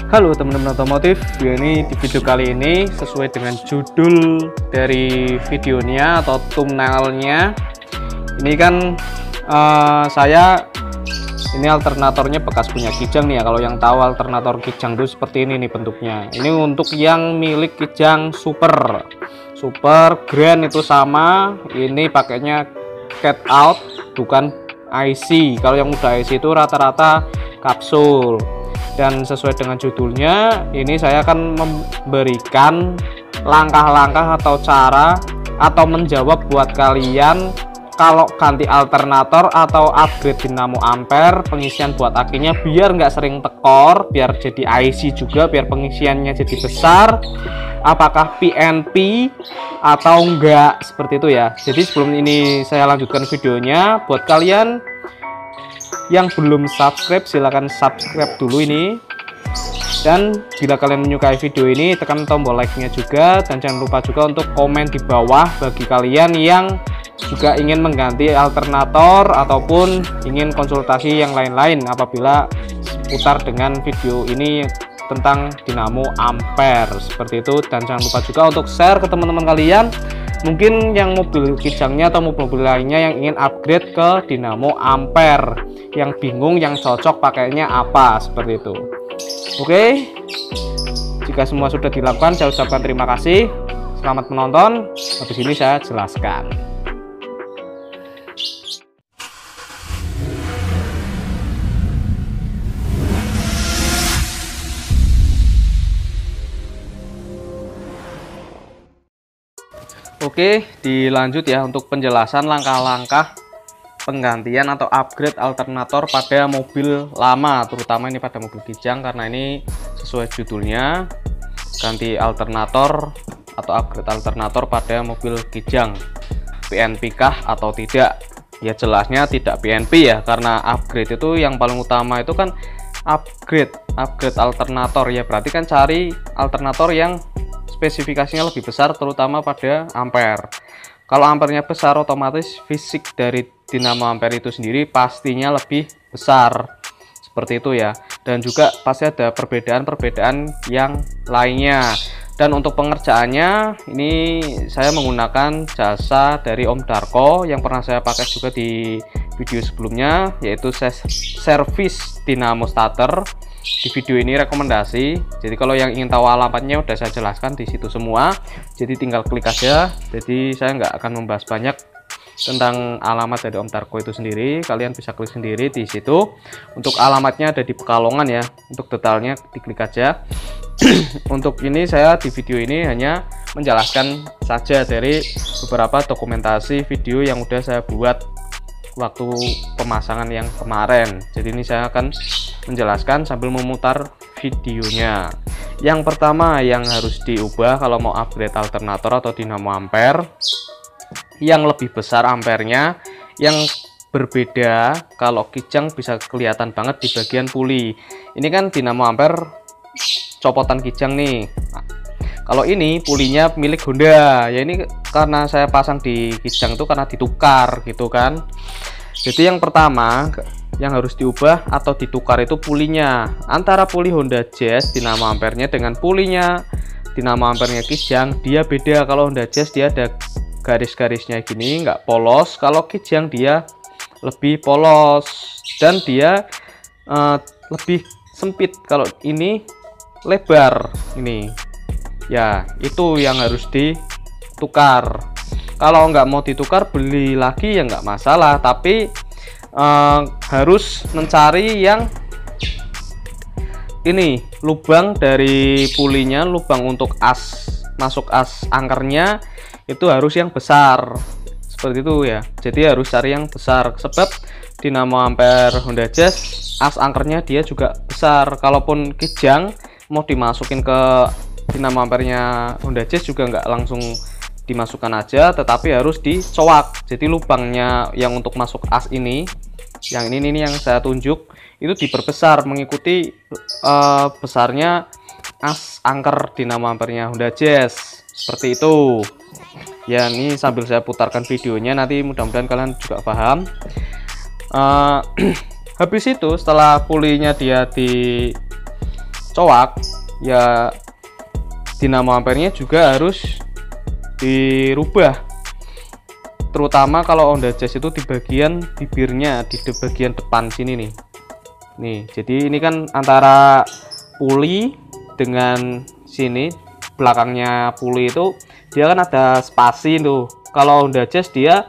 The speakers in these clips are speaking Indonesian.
Halo teman-teman otomotif, ini di video kali ini sesuai dengan judul dari videonya atau thumbnailnya. Ini kan ini alternatornya bekas punya Kijang nih ya. Kalau yang tahu alternator Kijang itu seperti ini nih bentuknya. Ini untuk yang milik Kijang Super Grand itu sama. Ini pakainya cat out bukan IC. Kalau yang udah IC itu rata-rata kapsul. Dan sesuai dengan judulnya, ini saya akan memberikan langkah-langkah atau cara atau menjawab buat kalian kalau ganti alternator atau upgrade dinamo ampere, pengisian buat akinya biar nggak sering tekor, biar jadi IC juga, biar pengisiannya jadi besar, apakah PNP atau enggak, seperti itu ya. Jadi sebelum ini saya lanjutkan videonya, buat kalian yang belum subscribe silahkan subscribe dulu ini, dan bila kalian menyukai video ini tekan tombol like-nya juga, dan jangan lupa juga untuk komen di bawah bagi kalian yang juga ingin mengganti alternator ataupun ingin konsultasi yang lain-lain apabila seputar dengan video ini tentang dinamo ampere, seperti itu. Dan jangan lupa juga untuk share ke teman-teman kalian, mungkin yang mobil Kijangnya atau mobil lainnya yang ingin upgrade ke dinamo ampere, yang bingung yang cocok pakainya apa, seperti itu. Oke, jika semua sudah dilakukan saya ucapkan terima kasih, selamat menonton. Habis ini saya jelaskan. Oke, dilanjut ya untuk penjelasan langkah-langkah penggantian atau upgrade alternator pada mobil lama, terutama ini pada mobil Kijang, karena ini sesuai judulnya ganti alternator atau upgrade alternator pada mobil Kijang. PNP kah atau tidak? Ya jelasnya tidak PNP ya, karena upgrade itu yang paling utama itu kan upgrade alternator ya, berarti kan cari alternator yang spesifikasinya lebih besar, terutama pada ampere. Kalau ampernya besar, otomatis fisik dari dinamo ampere itu sendiri pastinya lebih besar, seperti itu ya. Dan juga pasti ada perbedaan-perbedaan yang lainnya. Dan untuk pengerjaannya ini saya menggunakan jasa dari Om Darko yang pernah saya pakai juga di video sebelumnya, yaitu servis dinamo starter. Di video ini rekomendasi, jadi kalau yang ingin tahu alamatnya udah saya jelaskan di situ semua, jadi tinggal klik aja. Jadi saya nggak akan membahas banyak tentang alamat dari Om Darko itu sendiri, kalian bisa klik sendiri di situ. Untuk alamatnya ada di Pekalongan ya, untuk detailnya diklik aja. Untuk ini saya di video ini hanya menjelaskan saja dari beberapa dokumentasi video yang udah saya buat waktu pemasangan yang kemarin. Jadi ini saya akan menjelaskan sambil memutar videonya. Yang pertama yang harus diubah kalau mau upgrade alternator atau dinamo ampere, yang lebih besar ampernya, yang berbeda. Kalau Kijang bisa kelihatan banget di bagian puli. Ini kan dinamo ampere copotan Kijang nih. Kalau ini pulinya milik Honda ya, ini karena saya pasang di Kijang itu karena ditukar gitu kan. Jadi yang pertama yang harus diubah atau ditukar itu pulinya. Antara puli Honda Jazz dinamo ampernya dengan pulinya dinamo ampernya Kijang, dia beda. Kalau Honda Jazz dia ada garis-garisnya gini, nggak polos. Kalau Kijang dia lebih polos dan dia lebih sempit. Kalau ini lebar ini. Ya, itu yang harus ditukar. Kalau nggak mau ditukar, beli lagi ya nggak masalah, tapi harus mencari yang ini, lubang dari pulinya, lubang untuk as masuk as angkernya itu harus yang besar, seperti itu ya. Jadi harus cari yang besar, sebab dinamo ampere Honda Jazz as angkernya dia juga besar. Kalaupun Kijang mau dimasukin ke dinamo ampernya Honda Jazz juga nggak langsung dimasukkan aja, tetapi harus dicowak. Jadi lubangnya yang untuk masuk as ini, yang ini yang saya tunjuk, itu diperbesar mengikuti besarnya as angker dinamo ampernya Honda Jazz, seperti itu ya. Ini sambil saya putarkan videonya, nanti mudah-mudahan kalian juga paham. Habis itu setelah pulinya dia di cowak, ya dinamo ampernya juga harus dirubah. Terutama kalau Honda Jazz itu di bagian bibirnya, di bagian depan sini nih. Nih, jadi ini kan antara puli dengan sini, belakangnya puli itu dia kan ada spasi tuh. Kalau Honda Jazz dia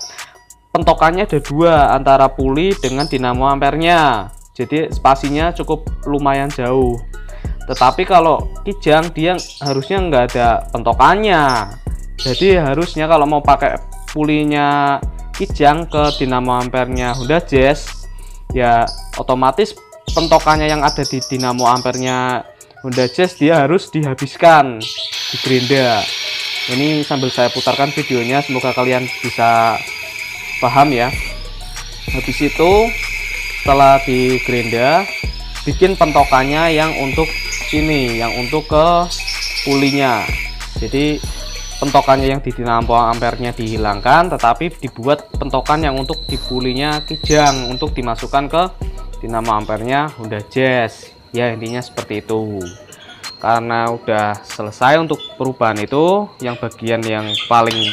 pentokannya ada dua antara puli dengan dinamo ampernya. Jadi spasinya cukup lumayan jauh. Tetapi kalau Kijang dia harusnya nggak ada pentokannya. Jadi harusnya kalau mau pakai pulinya Kijang ke dinamo ampernya Honda Jazz, ya otomatis pentokannya yang ada di dinamo ampernya Honda Jazz dia harus dihabiskan di gerinda. Ini sambil saya putarkan videonya, semoga kalian bisa paham ya. Habis itu setelah di gerinda, bikin pentokannya yang untuk sini, yang untuk ke pulinya. Jadi pentokannya yang di dinamo ampernya dihilangkan, tetapi dibuat pentokan yang untuk di pulinya Kijang untuk dimasukkan ke dinamo ampernya Honda Jazz. Ya intinya seperti itu. Karena udah selesai untuk perubahan itu, yang bagian yang paling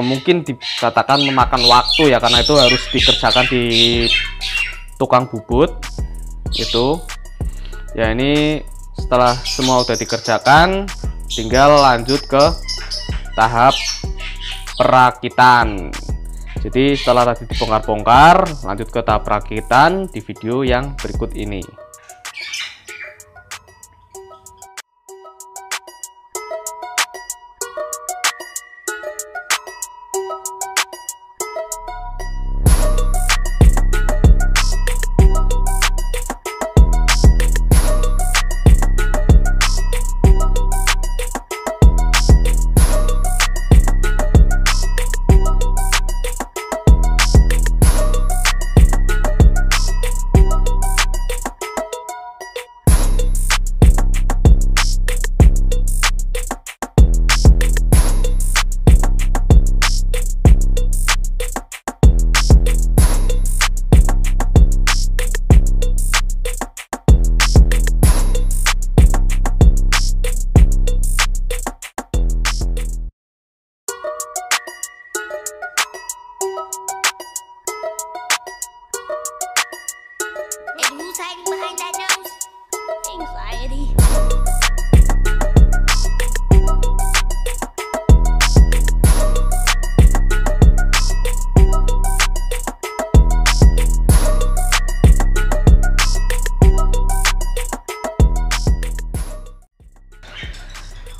mungkin dikatakan memakan waktu ya, karena itu harus dikerjakan di tukang bubut itu. Ya ini setelah semua udah dikerjakan, tinggal lanjut ke tahap perakitan. Jadi setelah tadi dibongkar-bongkar, lanjut ke tahap perakitan di video yang berikut ini.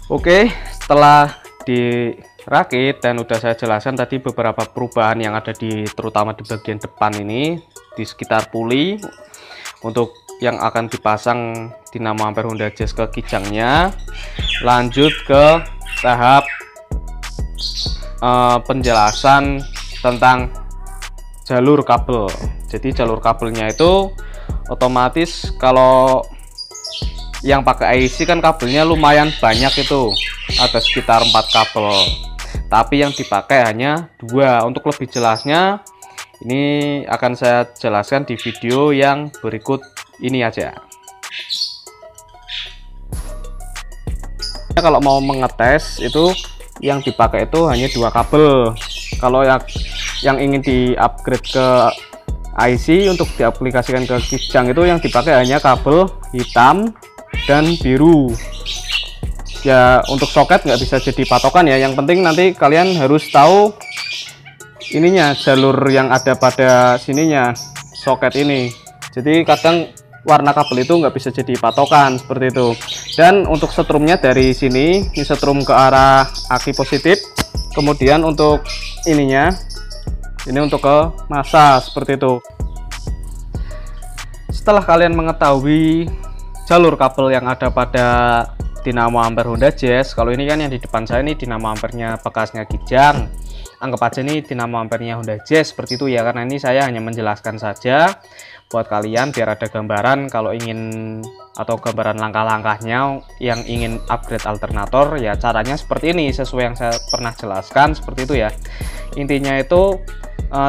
Oke, setelah dirakit dan udah saya jelaskan tadi beberapa perubahan yang ada terutama di bagian depan ini di sekitar puli untuk yang akan dipasang dinamo amper Honda Jazz ke Kijangnya. Lanjut ke tahap penjelasan tentang jalur kabel. Jadi jalur kabelnya itu otomatis kalau yang pakai IC kan kabelnya lumayan banyak, itu ada sekitar 4 kabel, tapi yang dipakai hanya 2. Untuk lebih jelasnya ini akan saya jelaskan di video yang berikut ini aja. Kalau mau mengetes itu yang dipakai itu hanya 2 kabel. Kalau yang ingin di upgrade ke IC untuk diaplikasikan ke Kijang itu yang dipakai hanya kabel hitam dan biru. Ya untuk soket nggak bisa jadi patokan ya, yang penting nanti kalian harus tahu ininya, jalur yang ada pada sininya soket ini. Jadi kadang warna kabel itu nggak bisa jadi patokan seperti itu. Dan untuk setrumnya dari sini, ini setrum ke arah aki positif, kemudian untuk ininya ini untuk ke massa seperti itu. Setelah kalian mengetahui jalur kabel yang ada pada dinamo amper Honda Jazz, kalau ini kan yang di depan saya ini dinamo ampernya bekasnya Kijang, anggap aja ini dinamo ampernya Honda Jazz seperti itu ya, karena ini saya hanya menjelaskan saja buat kalian biar ada gambaran kalau ingin, atau gambaran langkah-langkahnya yang ingin upgrade alternator ya caranya seperti ini, sesuai yang saya pernah jelaskan seperti itu ya. Intinya itu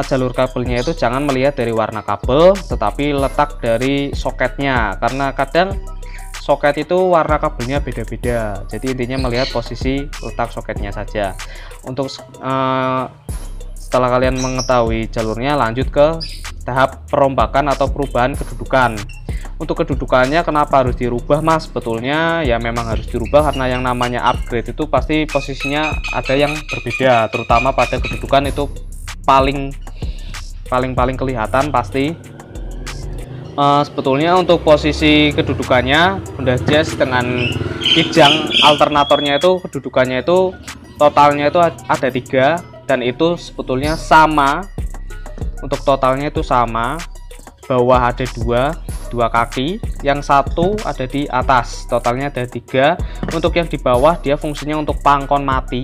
jalur kabelnya itu jangan melihat dari warna kabel, tetapi letak dari soketnya, karena kadang soket itu warna kabelnya beda-beda. Jadi intinya melihat posisi letak soketnya saja. Untuk setelah kalian mengetahui jalurnya, lanjut ke tahap perombakan atau perubahan kedudukan. Untuk kedudukannya kenapa harus dirubah, Mas? Sebetulnya ya memang harus dirubah karena yang namanya upgrade itu pasti posisinya ada yang berbeda, terutama pada kedudukan itu paling kelihatan pasti. Sebetulnya untuk posisi kedudukannya Honda Jazz dengan kijang alternatornya itu kedudukannya itu totalnya itu ada 3, dan itu sebetulnya sama. Untuk totalnya itu sama, bawah ada dua kaki, yang satu ada di atas, totalnya ada 3. Untuk yang di bawah dia fungsinya untuk pangkon mati,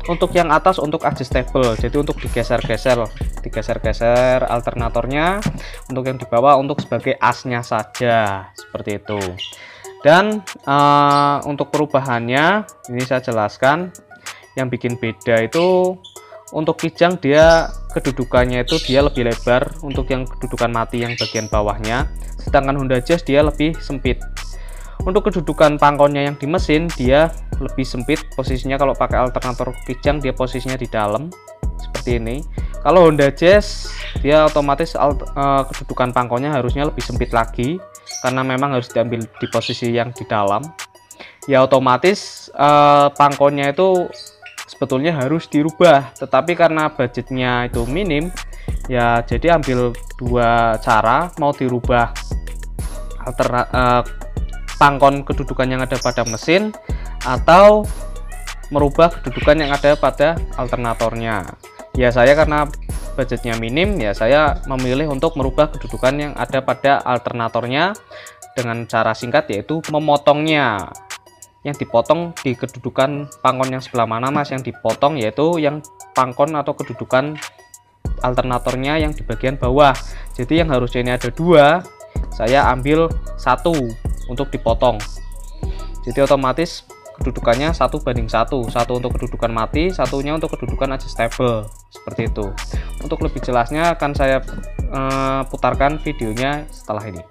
untuk yang atas untuk adjustable, jadi untuk digeser-geser alternatornya. Untuk yang di bawah untuk sebagai asnya saja, seperti itu. Dan untuk perubahannya ini saya jelaskan. Yang bikin beda itu untuk kijang dia kedudukannya itu dia lebih lebar untuk yang kedudukan mati yang bagian bawahnya, sedangkan Honda Jazz dia lebih sempit. Untuk kedudukan pangkonnya yang di mesin dia lebih sempit posisinya. Kalau pakai alternator kijang dia posisinya di dalam seperti ini. Kalau Honda Jazz dia otomatis kedudukan pangkonnya harusnya lebih sempit lagi, karena memang harus diambil di posisi yang di dalam. Ya otomatis pangkonnya itu sebetulnya harus dirubah, tetapi karena budgetnya itu minim ya, jadi ambil 2 cara, mau dirubah pangkon kedudukan yang ada pada mesin atau merubah kedudukan yang ada pada alternatornya. Ya saya karena budgetnya minim ya saya memilih untuk merubah kedudukan yang ada pada alternatornya dengan cara singkat, yaitu memotongnya. Yang dipotong di kedudukan pangkon yang sebelah mana, Mas? Yang dipotong yaitu yang pangkon atau kedudukan alternatornya yang di bagian bawah. Jadi yang harusnya ini ada 2, saya ambil 1 untuk dipotong. Jadi otomatis kedudukannya 1:1, 1 untuk kedudukan mati, 1-nya untuk kedudukan adjustable, seperti itu. Untuk lebih jelasnya akan saya putarkan videonya setelah ini.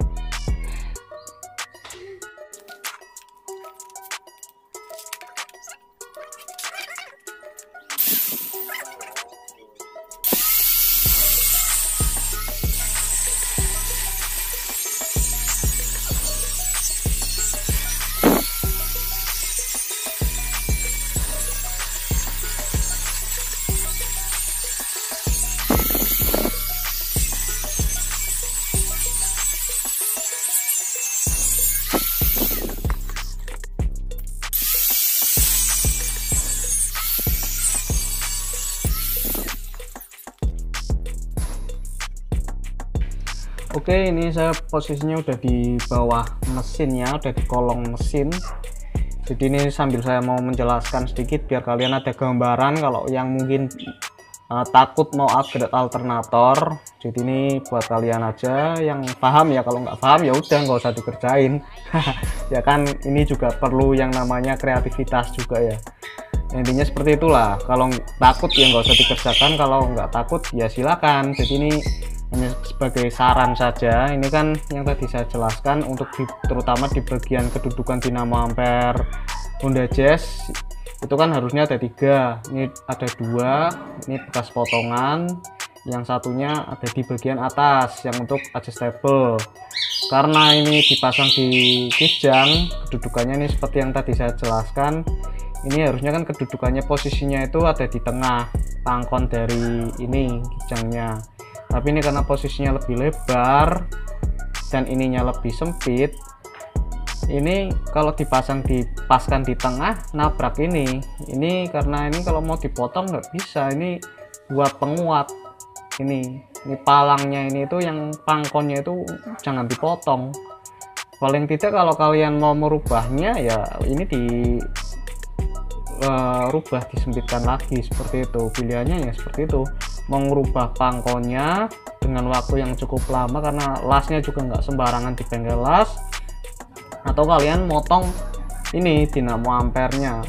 Oke, ini saya posisinya udah di bawah mesinnya, udah di kolong mesin. Jadi ini sambil saya mau menjelaskan sedikit biar kalian ada gambaran kalau yang mungkin takut mau upgrade alternator. Jadi ini buat kalian aja yang paham ya, kalau nggak paham ya udah nggak usah dikerjain. Ya kan ini juga perlu yang namanya kreativitas juga ya. Intinya seperti itulah. Kalau takut ya nggak usah dikerjakan, kalau nggak takut ya silakan. Jadi ini hanya sebagai saran saja. Ini kan yang tadi saya jelaskan untuk terutama di bagian kedudukan dinamo ampere Honda Jazz itu kan harusnya ada 3, ini ada 2, ini bekas potongan, yang satunya ada di bagian atas yang untuk adjustable. Karena ini dipasang di kijang, kedudukannya ini seperti yang tadi saya jelaskan, ini harusnya kan kedudukannya posisinya itu ada di tengah pangkon dari ini kijangnya. Tapi ini karena posisinya lebih lebar dan ininya lebih sempit, ini kalau dipaskan di tengah nabrak ini karena ini kalau mau dipotong nggak bisa, ini buat penguat. Ini palangnya ini itu yang pangkonnya itu jangan dipotong. Paling tidak kalau kalian mau merubahnya ya ini rubah disempitkan lagi, seperti itu pilihannya ya, seperti itu. Mau merubah pangkonnya dengan waktu yang cukup lama karena lasnya juga nggak sembarangan di bengkel las, atau kalian motong ini dinamo ampernya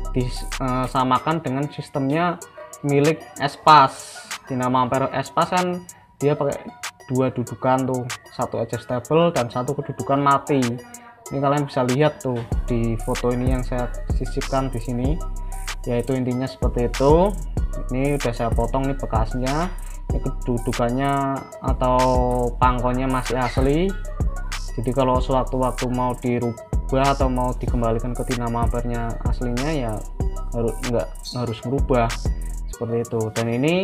disamakan dengan sistemnya milik Espas. Dinamo Ampere S-Pass kan dia pakai dua dudukan tuh, satu adjustable dan satu kedudukan mati. Ini kalian bisa lihat tuh di foto ini yang saya sisipkan di sini, yaitu intinya seperti itu. Ini udah saya potong nih bekasnya. Ini kedudukannya atau pangkonnya masih asli, jadi kalau sewaktu-waktu mau dirubah atau mau dikembalikan ke dinamo ampernya aslinya ya nggak harus merubah seperti itu. Dan ini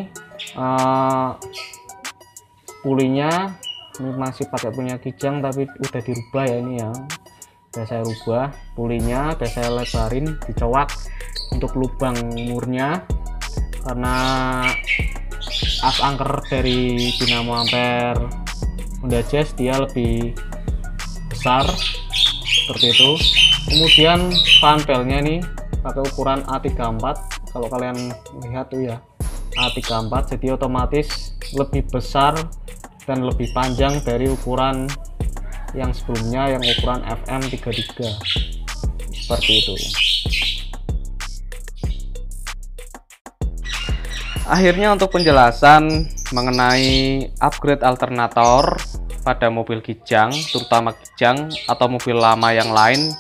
pulinya ini masih pakai punya Kijang tapi udah dirubah ya, ini ya udah saya rubah pulinya, udah saya lebarin, dicowak untuk lubang murnya karena as angker dari dinamo Ampere Honda Jazz dia lebih besar seperti itu. Kemudian panelnya nih pakai ukuran A34, kalau kalian lihat tuh ya A34, jadi otomatis lebih besar dan lebih panjang dari ukuran yang sebelumnya yang ukuran FM33 seperti itu. Akhirnya untuk penjelasan mengenai upgrade alternator pada mobil Kijang, terutama Kijang atau mobil lama yang lain,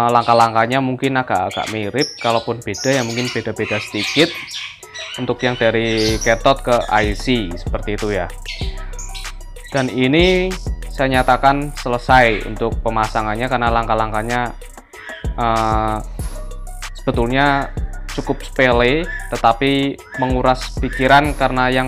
langkah-langkahnya mungkin agak mirip, kalaupun beda ya mungkin beda-beda sedikit. Untuk yang dari cathode ke IC seperti itu ya. Dan ini saya nyatakan selesai untuk pemasangannya karena langkah-langkahnya sebetulnya cukup sepele, tetapi menguras pikiran karena yang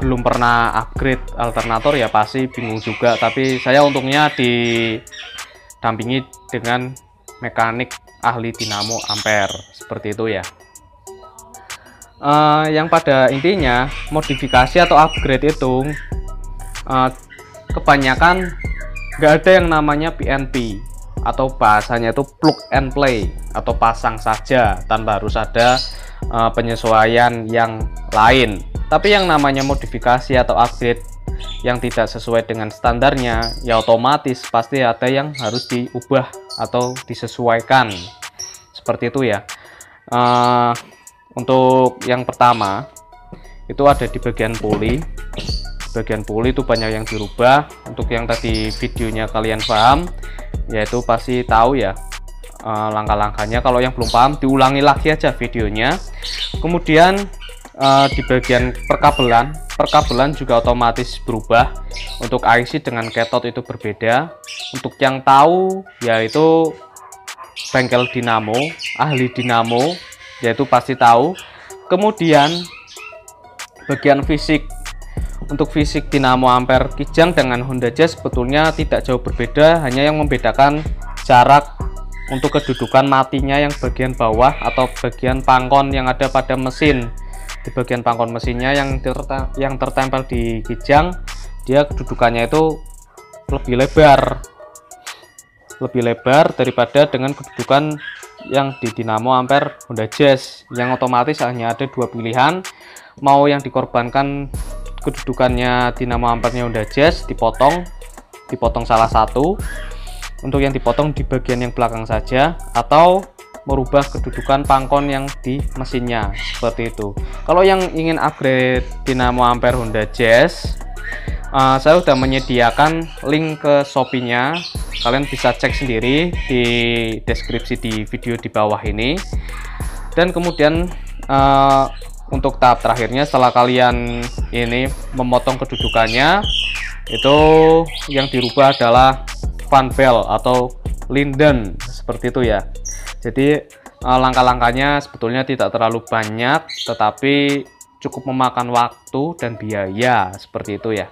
belum pernah upgrade alternator ya pasti bingung juga. Tapi saya untungnya didampingi dengan mekanik ahli dinamo Ampere seperti itu ya. Yang pada intinya modifikasi atau upgrade itu kebanyakan nggak ada yang namanya PNP atau bahasanya itu plug and play atau pasang saja tanpa harus ada penyesuaian yang lain. Tapi yang namanya modifikasi atau upgrade yang tidak sesuai dengan standarnya ya otomatis pasti ada yang harus diubah atau disesuaikan seperti itu ya. Untuk yang pertama itu ada di bagian puli. Bagian puli itu banyak yang dirubah. Untuk yang tadi videonya kalian paham, yaitu pasti tahu ya langkah-langkahnya. Kalau yang belum paham diulangi lagi aja videonya. Kemudian di bagian perkabelan juga otomatis berubah. Untuk IC dengan cathode itu berbeda. Untuk yang tahu yaitu bengkel dinamo, ahli dinamo, yaitu pasti tahu. Kemudian bagian fisik, untuk fisik dinamo Ampere Kijang dengan Honda Jazz sebetulnya tidak jauh berbeda, hanya yang membedakan jarak untuk kedudukan matinya yang bagian bawah atau bagian pangkon yang ada pada mesin. Di bagian pangkon mesinnya yang tertempel di Kijang, dia kedudukannya itu lebih lebar daripada dengan kedudukan yang di dinamo Ampere Honda Jazz, yang otomatis hanya ada dua pilihan, mau yang dikorbankan kedudukannya dinamo ampernya Honda Jazz dipotong salah satu, untuk yang dipotong di bagian yang belakang saja, atau merubah kedudukan pangkon yang di mesinnya seperti itu. Kalau yang ingin upgrade dinamo Ampere Honda Jazz, saya sudah menyediakan link ke Shopee-nya, kalian bisa cek sendiri di deskripsi di video di bawah ini. Dan kemudian untuk tahap terakhirnya setelah kalian ini memotong kedudukannya, itu yang dirubah adalah fan belt atau linden seperti itu ya. Jadi langkah-langkahnya sebetulnya tidak terlalu banyak, tetapi cukup memakan waktu dan biaya seperti itu ya.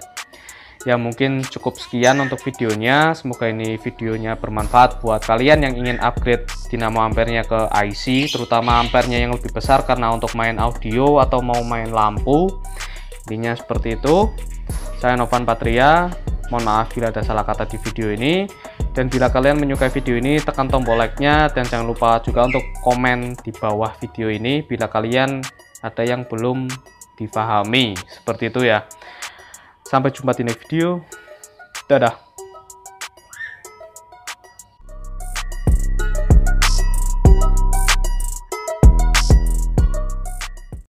Ya mungkin cukup sekian untuk videonya, semoga ini videonya bermanfaat buat kalian yang ingin upgrade dinamo ampernya ke IC, terutama ampernya yang lebih besar karena untuk main audio atau mau main lampu. Intinya seperti itu. Saya Novan Patria, mohon maaf bila ada salah kata di video ini, dan bila kalian menyukai video ini tekan tombol like-nya, dan jangan lupa juga untuk komen di bawah video ini bila kalian ada yang belum dipahami seperti itu ya. Sampai jumpa di next video. Dadah.